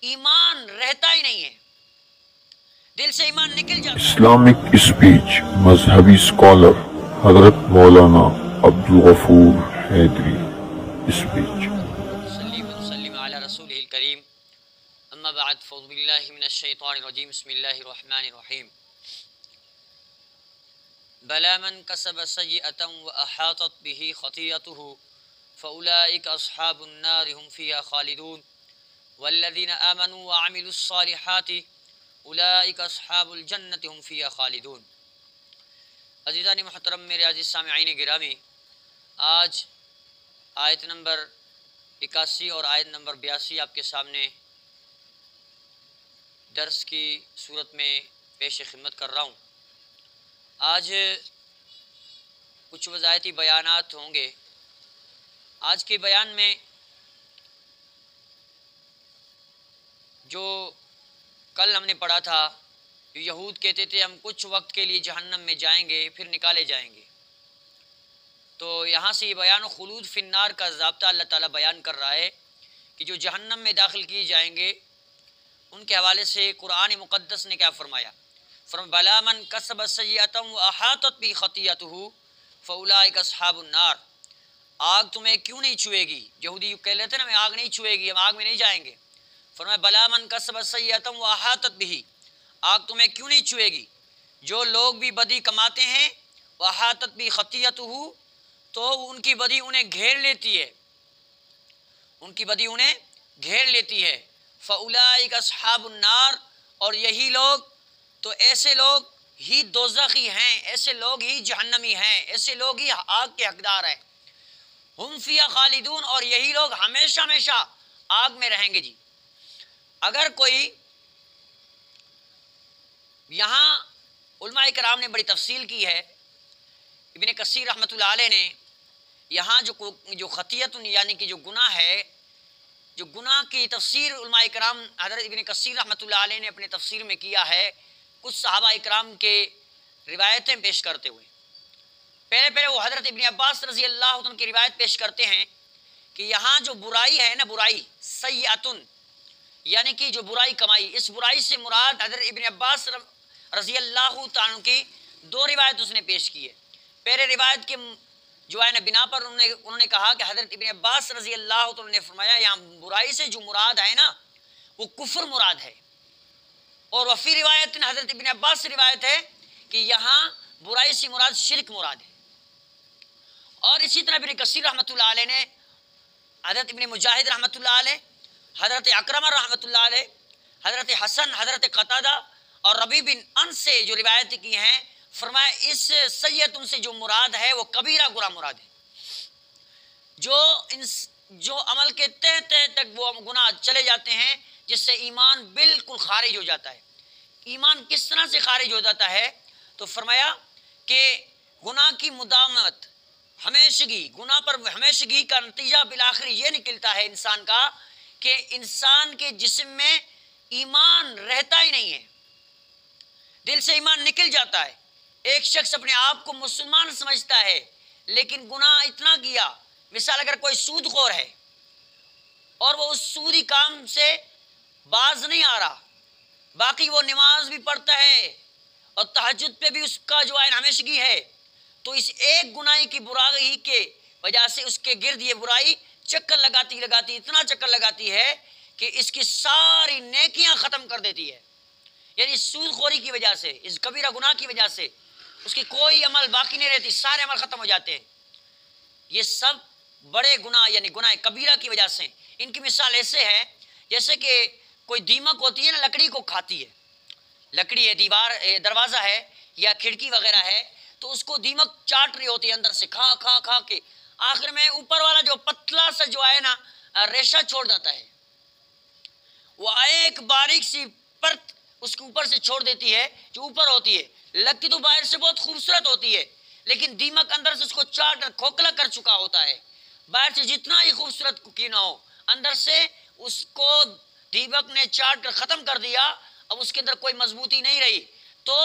ایمان رہتا ہی نہیں ہے، دل سے ایمان نکل جاتا ہے۔ اسلامک اسپیچ مذہبی اسکالر حضرت مولانا عبدالغفور حیدری اسپیچ۔ صلی وسلم علی رسولہ الکریم، اما بعد فاعوذ باللہ من الشیطان الرجیم، بسم اللہ الرحمن الرحیم۔ بلا من کسب سیئۃ واحاطت به خطیئتہ فاولئک اصحاب النار هم فیہا خالدون والذین آمنوا وعملوا الصالحات اولئک اصحاب الجنۃ هم فیہا خالدون۔ عزیزان محترم، میرے عزیز سامعین گرامی، آج آیت نمبر 81 اور آیت نمبر 82 آپ کے سامنے درس کی صورت میں پیش خدمت کر رہا ہوں۔ آج کچھ وضاحتی بیانات ہوں گے۔ آج کے بیان میں جو کل ہم نے پڑھا تھا، یہود کہتے تھے ہم کچھ وقت کے لیے جہنم میں جائیں گے پھر نکالے جائیں گے، تو یہاں سے یہ بیان خلود فی النار کا ضابطہ اللہ تعالیٰ بیان کر رہا ہے کہ جو جہنم میں داخل کیے جائیں گے ان کے حوالے سے قرآن مقدس نے کیا فرمایا؟ بلا من کسب سیئۃ واحاطت بہ خطیئتہ فاولئک اصحاب النار۔ آگ تمہیں کیوں نہیں چھوئے گی؟ یہودی کہہ لیتے نا ہمیں آگ نہیں چھوئے گی، ہم آگ میں نہیں جائیں گے۔ فرمایا بلا من کسب سیئۃ واحاطت بہ، آگ تمہیں کیوں نہیں چھوئے گی؟ جو لوگ بھی بدی کماتے ہیں، واحاطت بہ خطیئتہ، تو ان کی بدی انہیں گھیر لیتی ہے، ان کی بدی انہیں گھیر لیتی ہے۔ فاولئک اصحاب النار، اور یہی لوگ تو ایسے لوگ ہی دوزخی ہیں، ایسے لوگ ہی جہنمی ہیں، ایسے لوگ ہی آگ کے حقدار ہیں۔ ہم فیہا خالدون، اور یہی لوگ ہمیشہ ہمیشہ آگ میں رہیں گے۔ جی اگر کوئی یہاں علماء کرام نے بڑی تفصیل کی ہے، ابن کثیر رحمۃ اللہ علیہ نے یہاں جو خطیئت یعنی کہ جو گناہ ہے، جو گناہ کی تفسیر علماء کرام حضرت ابن کثیر رحمۃ اللہ علیہ نے اپنے تفسیر میں کیا ہے کچھ صحابہ کرام کے روایتیں پیش کرتے ہوئے۔ پہلے وہ حضرت ابن عباس رضی اللہ عنہ کی روایت پیش کرتے ہیں کہ یہاں جو برائی ہے نا، برائی سیئۃن یعنی کہ جو برائی کمائی، اس برائی سے مراد حضرت ابن عباس رضی اللہ تعالیٰ کی دو روایت اس نے پیش کی ہے۔ پہلے روایت کے جو ہے نا بنا پر انہوں نے کہا کہ حضرت ابن عباس رضی اللہ تعالیٰ نے فرمایا یہاں برائی سے جو مراد ہے نا وہ کفر مراد ہے، اور وفی روایت حضرت ابن عباس سے روایت ہے کہ یہاں برائی سے مراد شرک مراد ہے۔ اور اسی طرح ابن کثیر رحمۃ اللہ علیہ نے حضرت ابن مجاہد رحمۃ اللہ علیہ، حضرت اکرمہ رحمۃ اللہ علیہ، حضرت حسن، حضرت قتادہ اور ربیع بن انس سے جو روایت کی ہیں، فرمایا اس سیئۃ سے جو مراد ہے وہ کبیرہ گناہ مراد ہے، جو عمل کے تہ تک وہ گناہ چلے جاتے ہیں جس سے ایمان بالکل خارج ہو جاتا ہے۔ ایمان کس طرح سے خارج ہو جاتا ہے؟ تو فرمایا کہ گناہ کی مداومت، ہمیشگی، گناہ پر ہمیشگی کا نتیجہ بالآخر یہ نکلتا ہے انسان کا کہ انسان کے جسم میں ایمان رہتا ہی نہیں ہے، دل سے ایمان نکل جاتا ہے۔ ایک شخص اپنے آپ کو مسلمان سمجھتا ہے لیکن گناہ اتنا کیا، مثال اگر کوئی سود خور ہے اور وہ اس سودی کام سے باز نہیں آ رہا، باقی وہ نماز بھی پڑھتا ہے اور تہجد پہ بھی اس کا جو ہے ہمیشگی ہے، تو اس ایک گناہ کی برائی کی وجہ سے اس کے گرد یہ برائی چکر لگاتی اتنا چکر لگاتی ہے کہ اس کی ساری نیکیاں ختم کر دیتی ہے۔ یعنی سود خوری کی وجہ سے، اس کبیرہ گناہ کی وجہ سے اس کی کوئی عمل باقی نہیں رہتی، سارے عمل ختم ہو جاتے ہیں۔ یہ سب بڑے گناہ یعنی گناہ کبیرہ کی وجہ سے۔ ان کی مثال ایسے ہے جیسے کہ کوئی دیمک ہوتی ہے نا، لکڑی کو کھاتی ہے، لکڑی ہے، دیوار دروازہ ہے یا کھڑکی وغیرہ ہے، تو اس کو دیمک چاٹ رہی ہوتی ہے اندر سے، کھا کھا کھا کے آخر میں اوپر والا جو پتلا سا جو ہے نا ریشہ چھوڑ جاتا ہے، وہ ایک باریک سی پرت اس کے اوپر سے چھوڑ دیتی ہے جو اوپر ہوتی ہے، لگتی تو باہر سے بہت خوبصورت ہوتی ہے لیکن دیمک اندر سے اس کو چاٹ کھوکھلا کر چکا ہوتا ہے۔ باہر سے جتنا ہی خوبصورت کی نہ ہو، اندر سے اس کو دیمک نے چاٹ کر ختم کر دیا، اب اس کے اندر کوئی مضبوطی نہیں رہی۔ تو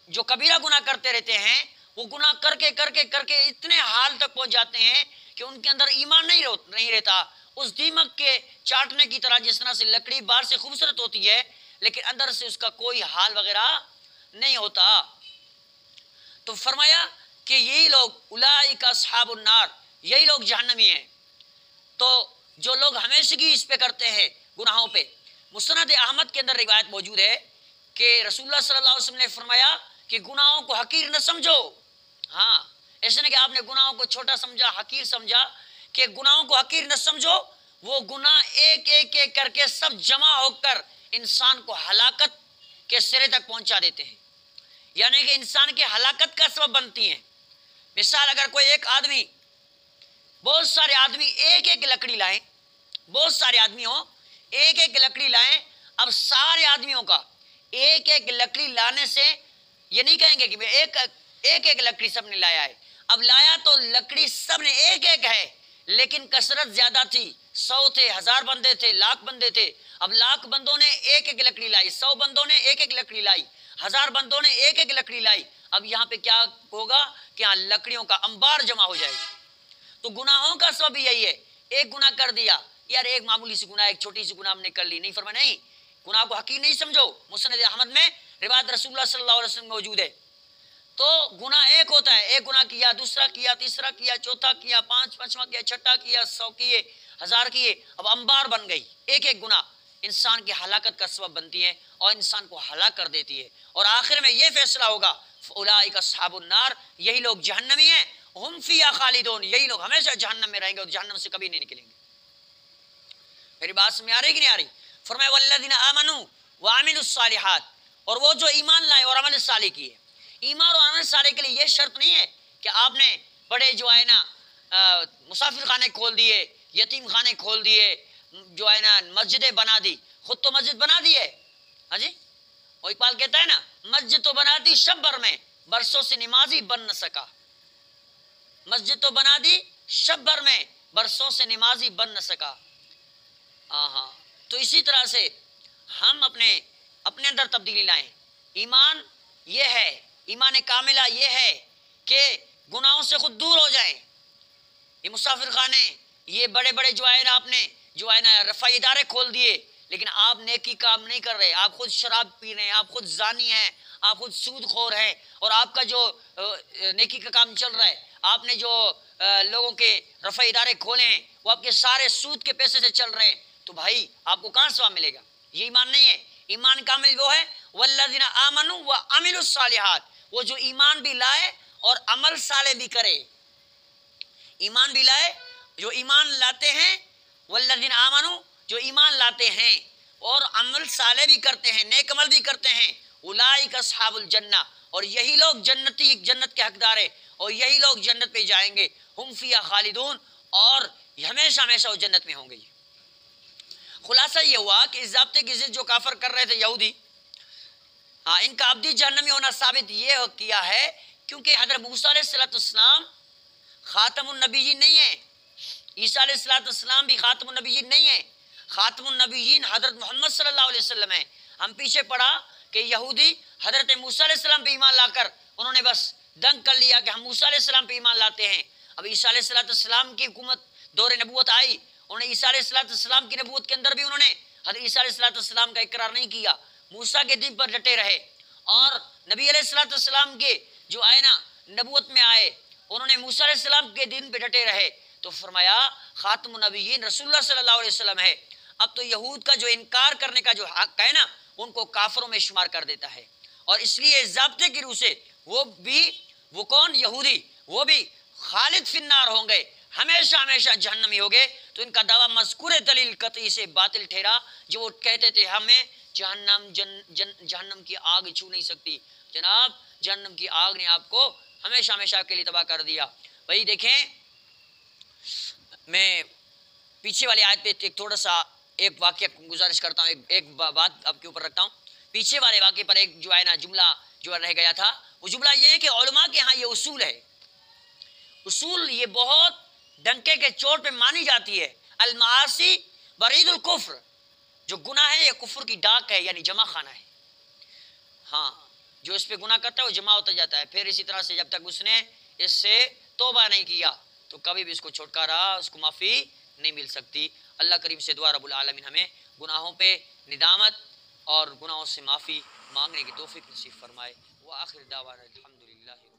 جو کبیرہ گناہ کرتے رہتے ہیں وہ گناہ کر کے اتنے حال تک پہنچ جاتے ہیں کہ ان کے اندر ایمان نہیں رہتا، اس دیمک کے چاٹنے کی طرح، جس طرح سے لکڑی باہر سے خوبصورت ہوتی ہے لیکن اندر سے اس کا کوئی حال وغیرہ نہیں ہوتا۔ تو فرمایا کہ یہی لوگ اولئک اصحاب النار، یہی لوگ جہنمی ہیں۔ تو جو لوگ ہمیشگی اس پہ کرتے ہیں گناہوں پہ، مسند احمد کے اندر روایت موجود ہے کہ رسول اللہ صلی اللہ علیہ وسلم نے فرمایا کہ گناہوں کو حقیر نہ سمجھو۔ ہاں، ایسے نہیں کہ آپ نے گناہوں کو چھوٹا سمجھا، حقیر سمجھا، کہ گناہوں کو حقیر نہ سمجھو، وہ گناہ ایک ایک ایک کر کے سب جمع ہو کر انسان کو ہلاکت کے سرے تک پہنچا دیتے ہیں، یعنی کہ انسان کے ہلاکت کا سبب بنتی ہیں۔ مثال، اگر کوئی ایک آدمی، بہت سارے آدمی ایک ایک لکڑی لائیں، بہت سارے آدمی ہوں ایک ایک لکڑی لائیں، اب سارے آدمیوں کا ایک ایک لکڑی لانے سے یہ نہیں کہیں گے کہ ایک ایک لکڑی سب نے لایا ہے۔ اب لایا تو لکڑی سب نے ایک ایک ہے، لیکن کثرت زیادہ تھی، 100 تھے، 1000 بندے تھے، لاکھ بندے تھے۔ اب لاکھ بندوں نے ایک ایک لکڑی لائی، 100 بندوں نے ایک ایک لکڑی لائی، 1000 بندوں نے ایک ایک لکڑی لائی۔ اب یہاں پہ کیا ہوگا کہ یہاں لکڑیوں کا انبار جمع ہو جائے گا۔ تو گناہوں کا سبب یہی ہے، ایک گناہ کر دیا، یار ایک معمولی سی گناہ، ایک چھوٹی سی گناہ ہم نے کر لی، نہیں فرمایا نہیں، گناہ کو حقیر نہیں سمجھو۔ مسند احمد میں روایت رسول اللہ صلی اللہ علیہ وسلم موجود ہے۔ تو گناہ ایک ہوتا ہے، ایک گناہ کیا، دوسرا کیا، تیسرا کیا، چوتھا کیا، پانچواں کیا، چھٹا کیا، 100 کیے، 1000 کیے، اب انبار بن گئی۔ ایک ایک گناہ انسان کی ہلاکت کا سبب بنتی ہے اور انسان کو ہلاک کر دیتی ہے، اور آخر میں یہ فیصلہ ہوگا اولئک اصحاب النار، یہی لوگ جہنمی ہیں، ہم فیہا خالدون، یہی لوگ ہمیشہ جہنم میں رہیں گے اور جہنم سے کبھی نہیں نکلیں گے۔ میری بات سمجھ آ رہی کہ نہیں آ رہی؟ فرمایا والذین آمنوا وعملوا الصالحات، اور وہ جو ایمان لائے اور عمل صالح کیے۔ ایمان اور عمل صالح کے لیے یہ شرط نہیں ہے کہ آپ نے بڑے جو ہے نا مسافر خانے کھول دیے، یتیم خانے کھول دیے، جو ہے نا مسجدیں بنا دی، خود تو مسجد بنا دی ہے، ہاں جی، وہ اقبال کہتا ہے نا، مسجد تو بنا دی شب بھر میں، برسوں سے نمازی بن نہ سکا۔ مسجد تو بنا دی شب بھر میں، برسوں سے نمازی بن نہ سکا۔ ہاں، تو اسی طرح سے ہم اپنے اندر تبدیلی لائیں۔ ایمان یہ ہے، ایمان کاملہ یہ ہے کہ گناہوں سے خود دور ہو جائیں۔ یہ مسافر خانے، یہ بڑے بڑے جو ہے نا آپ نے جو ہے نا رفعی ادارے کھول دیے، لیکن آپ نیکی کام نہیں کر رہے، آپ خود شراب پی رہے ہیں، آپ خود زانی ہیں، آپ خود سود خور ہیں، اور آپ کا جو نیکی کا کام چل رہا ہے، آپ نے جو لوگوں کے رفعی ادارے کھولے ہیں وہ آپ کے سارے سود کے پیسے سے چل رہے ہیں، تو بھائی آپ کو کہاں ثواب ملے گا؟ یہ ایمان نہیں ہے۔ ایمان کامل وہ ہے والذین آمنوا وعملوا الصالحات، وہ جو ایمان بھی لائے اور عمل صالح بھی کرے۔ ایمان بھی لائے، جو ایمان لاتے ہیں، والذین آمنوا، جو ایمان لاتے ہیں اور عمل صالح بھی کرتے ہیں، نیک عمل بھی کرتے ہیں، اولئک اصحاب الجنہ، اور یہی لوگ جنت کے حقدار ہیں، اور یہی لوگ جنت پہ جائیں گے، ہم فیہا خالدون، اور ہمیشہ ہمیشہ وہ جنت میں ہوں گے۔ خلاصہ یہ ہوا کہ اس ضابطے کی ضد جو کافر کر رہے تھے یہودی، ہاں، ان کا ابدی جہنمی ہونا ثابت یہ کیا ہے کیونکہ حضرت موسیٰ علیہ السلام خاتم النبیین نہیں ہیں، عیسیٰ علیہ السلام بھی خاتم النبیین نہیں ہیں، خاتم النبیین حضرت محمد صلی اللہ علیہ وسلم ہیں۔ ہم پیچھے پڑھا کہ یہودی حضرت موسیٰ علیہ السلام پہ ایمان لا کر انہوں نے بس دنگ کر لیا کہ ہم موسیٰ علیہ السلام پہ ایمان لاتے ہیں۔ اب عیسیٰ علیہ السلام کی حکومت دور نبوت آئی، انہوں نے عیسیٰ علیہ السلام کی نبوت کے اندر بھی انہوں نے حضرت عیسیٰ علیہ السلام کا اقرار نہیں کیا، موسیٰ کے دین پر ڈٹے رہے، اور نبی علیہ السلام کے جو آئے نا نبوت میں آئے، انہوں نے موسیٰ علیہ السلام کے دین پہ ڈٹے رہے، تو فرمایا خاتم النبیین رسول اللہ صلی اللہ علیہ وسلم ہے۔ اب تو یہود کا جو انکار کرنے کا جو حق ہے نا، ان کو کافروں میں شمار کر دیتا ہے، اور اس لیے ضابطے کی روح سے وہ کون یہودی، وہ بھی خالد فی النار ہوں گے، ہمیشہ ہمیشہ جہنمی ہوں گے۔ تو ان کا دعویٰ مذکور دلیل قطعی سے باطل ٹھہرا، جو وہ کہتے تھے ہمیں جہنم کی آگ چھو نہیں سکتی۔ جناب جہنم کی آگ نے آپ کو ہمیشہ ہمیشہ کے لیے تباہ کر دیا۔ وہی دیکھیں، میں پیچھے والی آیت پہ ایک تھوڑا سا ایک واقعہ گزارش کرتا ہوں، ایک بات آپ کے اوپر رکھتا ہوں۔ پیچھے والے واقعے پر ایک جو ہے نا جملہ جو رہ گیا تھا، وہ جملہ یہ ہے کہ علماء کے ہاں یہ اصول ہے، اصول یہ بہت ڈنکے کے چوٹ پہ مانی جاتی ہے، المعاصی برید الکفر، جو گناہ ہے یہ کفر کی ڈاک ہے، یعنی جمع خانہ ہے۔ ہاں، جو اس پہ گناہ کرتا ہے وہ جمع ہوتا جاتا ہے، پھر اسی طرح سے جب تک اس نے اس سے توبہ نہیں کیا تو کبھی بھی اس کو چھٹکارا، اس کو معافی نہیں مل سکتی۔ اللہ کریم سے دعا رب العالمین ہمیں گناہوں پہ ندامت اور گناہوں سے معافی مانگنے کی توفیق نصیب فرمائے۔ وآخر دعوانا الحمدللہ رب العالمین۔